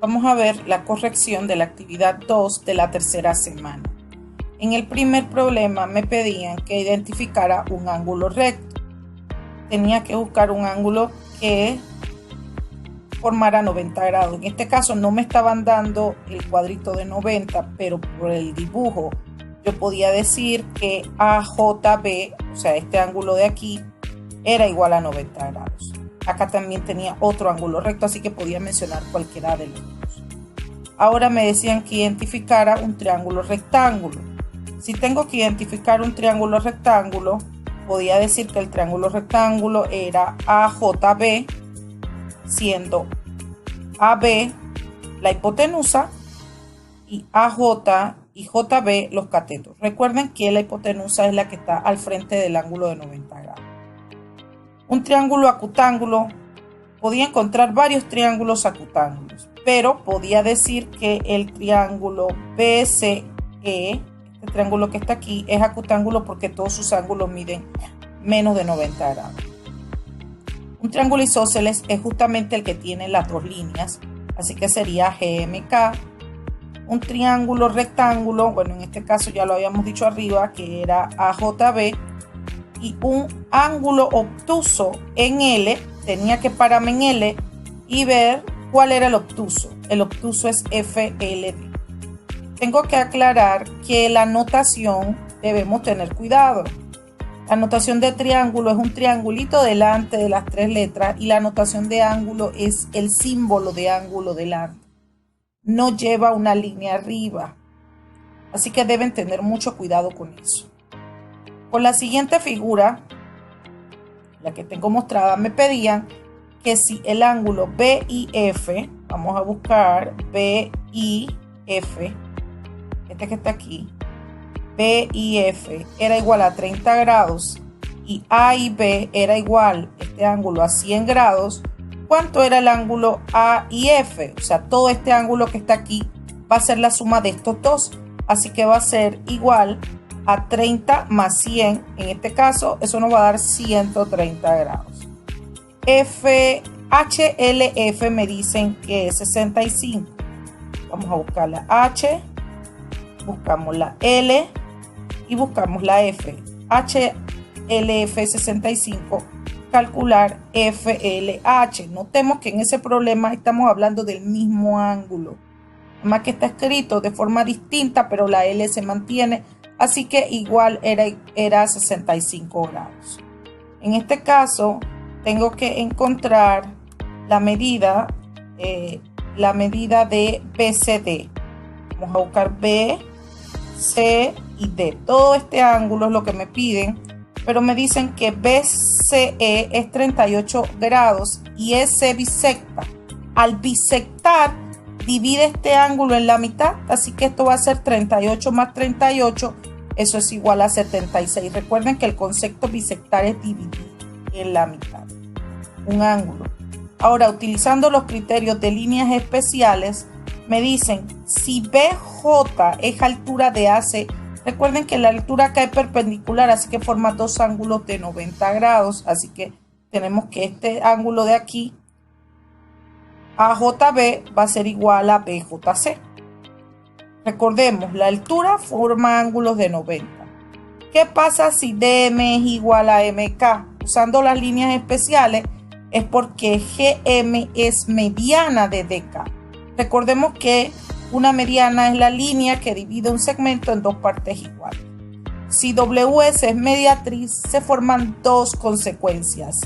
Vamos a ver la corrección de la actividad 2 de la tercera semana. En el primer problema me pedían que identificara un ángulo recto. Tenía que buscar un ángulo que formara 90 grados. En este caso no me estaban dando el cuadrito de 90, pero por el dibujo yo podía decir que AJB, o sea, este ángulo de aquí, era igual a 90 grados. Acá también tenía otro ángulo recto, así que podía mencionar cualquiera de los dos. Ahora me decían que identificara un triángulo rectángulo. Si tengo que identificar un triángulo rectángulo, podía decir que el triángulo rectángulo era AJB, siendo AB la hipotenusa y AJ y JB los catetos. Recuerden que la hipotenusa es la que está al frente del ángulo de 90 grados. Un triángulo acutángulo, podía encontrar varios triángulos acutángulos, pero podía decir que el triángulo BCE, este triángulo que está aquí, es acutángulo porque todos sus ángulos miden menos de 90 grados. Un triángulo isósceles es justamente el que tiene las dos líneas, así que sería GMK. Un triángulo rectángulo, bueno, en este caso ya lo habíamos dicho arriba, que era AJB. Y un ángulo obtuso en L, tenía que pararme en L y ver cuál era el obtuso. El obtuso es FLD. Tengo que aclarar que la notación debemos tener cuidado. La notación de triángulo es un triangulito delante de las tres letras y la notación de ángulo es el símbolo de ángulo delante. No lleva una línea arriba. Así que deben tener mucho cuidado con eso. Con la siguiente figura, la que tengo mostrada, me pedían que si el ángulo BIF, vamos a buscar BIF, este que está aquí, BIF era igual a 30 grados y AIB era igual, este ángulo, a 100 grados, ¿cuánto era el ángulo AIF? O sea, todo este ángulo que está aquí va a ser la suma de estos dos, así que va a ser igual a 30 más 100, en este caso eso nos va a dar 130 grados. HLF me dicen que es 65. Vamos a buscar la H, buscamos la L y buscamos la F. HLF 65, calcular FLH. Notemos que en ese problema estamos hablando del mismo ángulo. Además que está escrito de forma distinta, pero la L se mantiene. Así que igual era 65 grados. En este caso, tengo que encontrar la medida de BCD. Vamos a buscar B, C y D. Todo este ángulo es lo que me piden, pero me dicen que BCE es 38 grados y ese bisecta. Al bisectar, divide este ángulo en la mitad, así que esto va a ser 38 más 38, eso es igual a 76. Recuerden que el concepto bisectar es dividir en la mitad un ángulo. Ahora, utilizando los criterios de líneas especiales, me dicen si BJ es altura de AC, recuerden que la altura acá es perpendicular, así que forma dos ángulos de 90 grados, así que tenemos que este ángulo de aquí, AJB, va a ser igual a BJC. Recordemos, la altura forma ángulos de 90. ¿Qué pasa si DM es igual a MK? Usando las líneas especiales es porque GM es mediana de DK. Recordemos que una mediana es la línea que divide un segmento en dos partes iguales. Si WS es mediatriz, se forman dos consecuencias.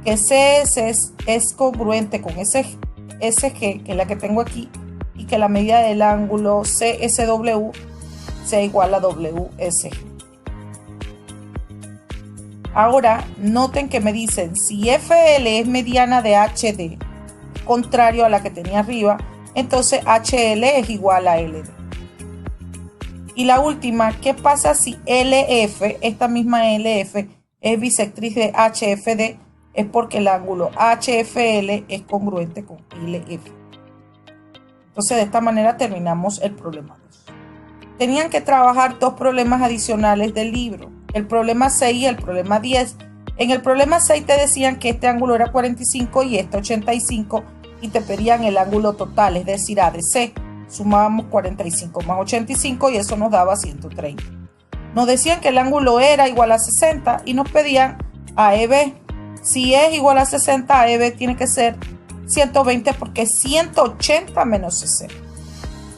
Que CS es congruente con SG, que es la que tengo aquí, y que la medida del ángulo CSW sea igual a WSG. Ahora, noten que me dicen si FL es mediana de HD, contrario a la que tenía arriba, entonces HL es igual a LD. Y la última, ¿qué pasa si LF, esta misma LF, es bisectriz de HFD? Es porque el ángulo HFL es congruente con LF. Entonces, de esta manera terminamos el problema 2. Tenían que trabajar dos problemas adicionales del libro, el problema 6 y el problema 10. En el problema 6 te decían que este ángulo era 45 y este 85, y te pedían el ángulo total, es decir, ADC. Sumábamos 45 más 85 y eso nos daba 130. Nos decían que el ángulo era igual a 60 y nos pedían AEB. Si es igual a 60, AEB tiene que ser 120 porque es 180 menos 60.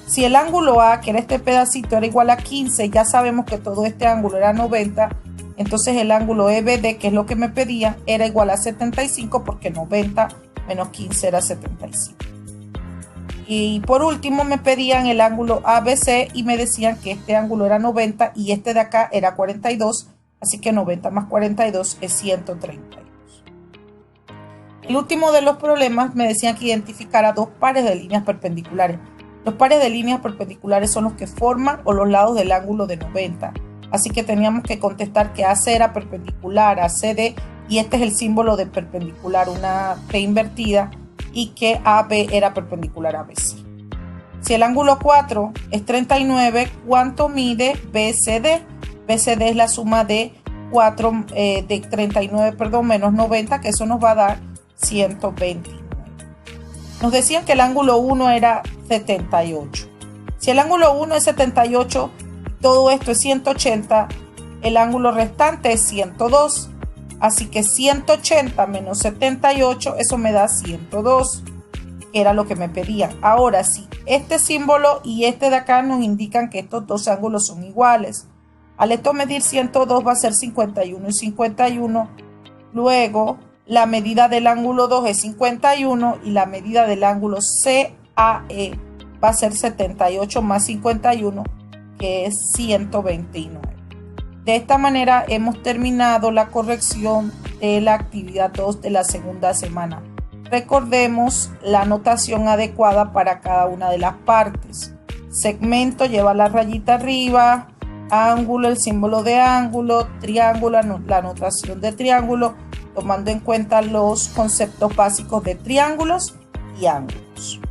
Si el ángulo A, que era este pedacito, era igual a 15, ya sabemos que todo este ángulo era 90, entonces el ángulo EBD, que es lo que me pedían, era igual a 75 porque 90 menos 15 era 75. Y por último me pedían el ángulo ABC y me decían que este ángulo era 90 y este de acá era 42, así que 90 más 42 es 132. El último de los problemas me decían que identificara dos pares de líneas perpendiculares. Los pares de líneas perpendiculares son los que forman o los lados del ángulo de 90. Así que teníamos que contestar que AC era perpendicular a CD y este es el símbolo de perpendicular, una P invertida, y que AB era perpendicular a BC. Si el ángulo 4 es 39, ¿cuánto mide BCD? BCD es la suma de 39 menos 90, que eso nos va a dar 129. Nos decían que el ángulo 1 era 78. Si el ángulo 1 es 78, todo esto es 180, el ángulo restante es 102. Así que 180 menos 78, eso me da 102, que era lo que me pedían. Ahora sí, este símbolo y este de acá nos indican que estos dos ángulos son iguales. Al esto medir 102 va a ser 51 y 51. Luego, la medida del ángulo 2 es 51 y la medida del ángulo CAE va a ser 78 más 51, que es 129. De esta manera hemos terminado la corrección de la actividad 2 de la segunda semana. Recordemos la notación adecuada para cada una de las partes. Segmento lleva la rayita arriba, ángulo, el símbolo de ángulo, triángulo, la notación de triángulo, tomando en cuenta los conceptos básicos de triángulos y ángulos.